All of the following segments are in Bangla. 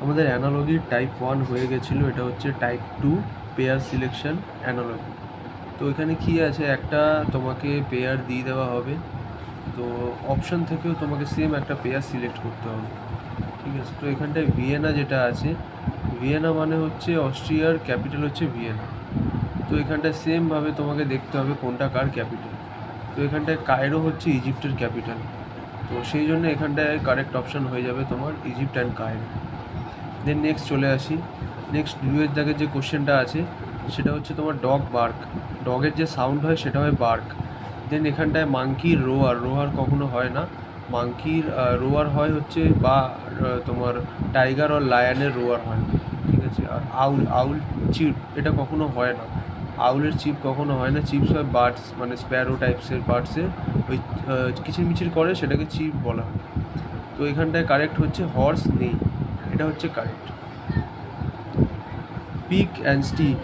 আমাদের অ্যানালজির টাইপ 1 হয়ে গেছিলো, এটা হচ্ছে টাইপ 2 পেয়ার সিলেকশন অ্যানালজি। তো এখানে কী আছে, একটা তোমাকে পেয়ার দিয়ে দেওয়া হবে, তো অপশান থেকেও তোমাকে সেম একটা পেয়ার সিলেক্ট করতে হবে, ঠিক আছে। তো এখানটায় ভিয়েনা যেটা আছে, ভিয়েনা মানে হচ্ছে অস্ট্রিয়ার ক্যাপিটাল হচ্ছে ভিয়েনা। তো এখানটায় সেমভাবে তোমাকে দেখতে হবে কোনটা কার ক্যাপিটাল। তো এখানটায় কায়রো হচ্ছে ইজিপ্টের ক্যাপিটাল, তো সেই জন্য এখানটায় কারেক্ট অপশান হয়ে যাবে তোমার Egypt and Cairo. Then next চলে আসি, নেক্সট দুয়ের দাগের যে কোশ্চেনটা আছে সেটা হচ্ছে তোমার ডগ বার্ক, ডগের যে সাউন্ড হয় সেটা হয় বার্ক। দেন এখানটায় মাংকির রোয়ার, রোয়ার কখনো হয় না, মাংকির রোয়ার হয় হচ্ছে বা তোমার টাইগার আর লায়নের রোয়ার হয়, ঠিক আছে। আর আউল, আউল চিপ এটা কখনো হয় না, আউলের চিপ কখনো হয় না, চিপস হয় বার্ডস মানে স্প্যারো টাইপসের বার্ডসের ওই কিচিরমিচির করে সেটাকে চিপ বলা হয়। তো এখানটায় কারেক্ট হচ্ছে হর্স নেই, এটা হচ্ছে correct. Pig and stick,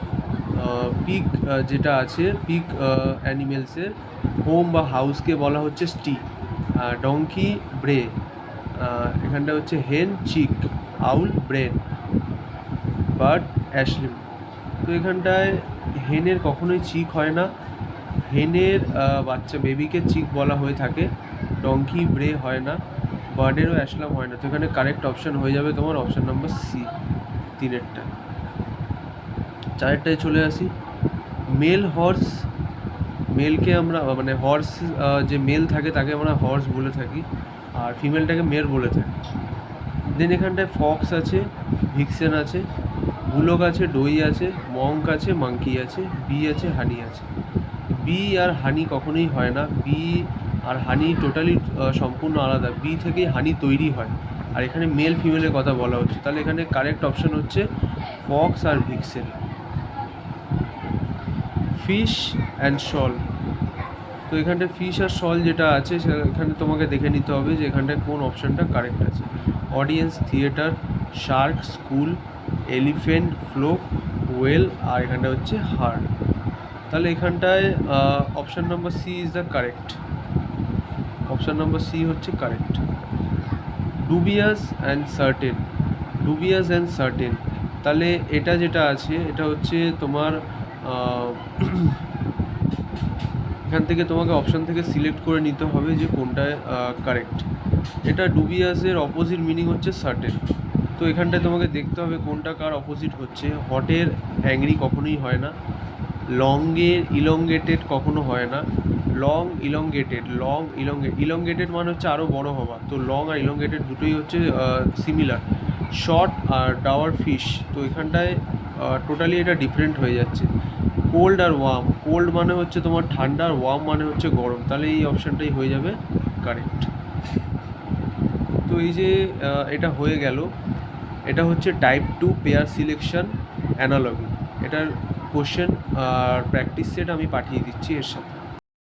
pig যেটা আছে, পিগ অ্যানিমেলসের হোম বা হাউসকে বলা হচ্ছে স্টিক, ডঙ্কি ব্রে, এখানটা হচ্ছে হেন চিক, আউল ব্রেন, বার্ড অ্যাশলিম। তো এখানটায় হেনের কখনোই চিক হয় না, হেনের বাচ্চা বেবিকে চিক বলা হয়ে থাকে, ডঙ্কি ব্রে হয় না, বার্ডেরও অ্যাশলাম হয় না। তো এখানে কারেক্ট অপশান হয়ে যাবে তোমার অপশান নাম্বার সি, তিনেরটা। চারেরটায় চলে আসি, মেল হর্স, মেলকে আমরা মানে হর্স যে মেল থাকে তাকে আমরা হর্স বলে থাকি, আর ফিমেলটাকে মের বলে থাকি। দেন এখানটায় ফক্স আছে, ভিক্সেন আছে, বুলক আছে, ডই আছে, মঙ্ক আছে, মাঙ্কি আছে, বি আছে, হানি আছে। বি আর হানি কখনোই হয় না, বি আর হানি টোটালি সম্পূর্ণ আলাদা, বি থেকেই হানি তৈরি হয়, আর এখানে মেল ফিমেলের কথা বলা হচ্ছে। তাহলে এখানে কারেক্ট অপশান হচ্ছে ফক্স আর ভিক্সেন। ফিশ অ্যান্ড শল, তো এখানটায় ফিশ আর শল যেটা আছে সেখানে তোমাকে দেখে নিতে হবে যে এখানটায় কোন অপশানটা কারেক্ট আছে। Audience, theatre, shark, school, elephant, flock, whale, আর এখানটা হচ্ছে হার্ড। তাহলে এখানটায় option number C is the correct, option number C হচ্ছে correct. Dubious and certain, dubious and certain, তাহলে এটা যেটা আছে এটা হচ্ছে তোমার এখান থেকে তোমাকে অপশান থেকে সিলেক্ট করে নিতে হবে যে কোনটায় কারেক্ট। এটা ডুবিয়াসের অপোজিট মিনিং হচ্ছে সার্টেন, তো এখানটায় তোমাকে দেখতে হবে কোনটা কার অপোজিট হচ্ছে। হটের অ্যাংরি কখনোই হয় না, লংয়ের ইলংগেটেড কখনো হয় না, লং ইলংগেটেড, লং ইলংগেটেড মানে হচ্ছে আরও বড় হওয়া, তো লং আর ইলংগেটেড দুটোই হচ্ছে সিমিলার। শর্ট আর ডাওয়ার ফিশ, তো এখানটায় টোটালি এটা ডিফারেন্ট হয়ে যাচ্ছে। কোল্ড আর ওয়ার্ম, কোল্ড মানে হচ্ছে তোমার ঠান্ডা আর ওয়ার্ম মানে হচ্ছে গরম, তাহলে এই অপশানটাই হয়ে যাবে কারেক্ট। তো এই যে এটা হয়ে গেল, এটা হচ্ছে টাইপ 2 পেয়ার সিলেকশন অ্যানালজি। এটার কোশ্চেন আর প্র্যাকটিস সেট আমি পাঠিয়ে দিচ্ছি এর সাথে।